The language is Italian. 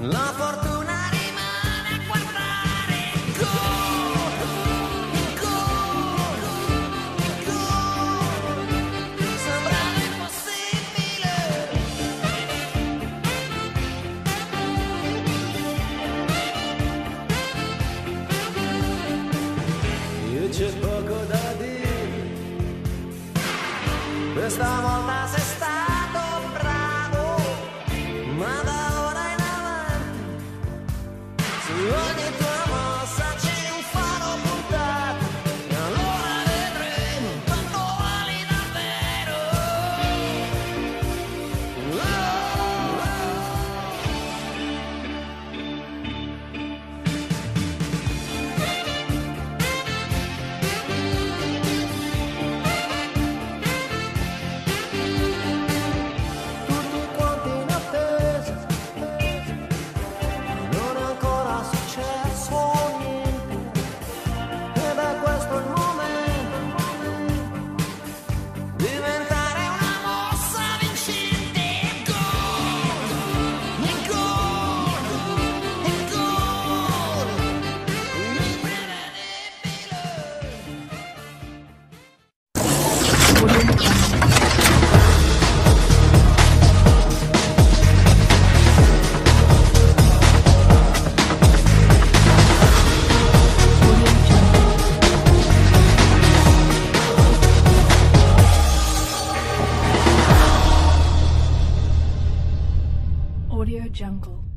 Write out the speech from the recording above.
La fortuna rimane a guardare. Gol, gol, gol. Sembrava impossibile. Io c'è poco da dire. Questa volta sei stato bravo, ma da ora in avanti su ogni tua mossa c'è un faro puntato, e allora vedremo quanto vali davvero. Tutti quanti in attesa, non è ancora successo niente, ed è questo il momento, diventare una mossa vincente. Gol, gol, gol, Audio Jungle.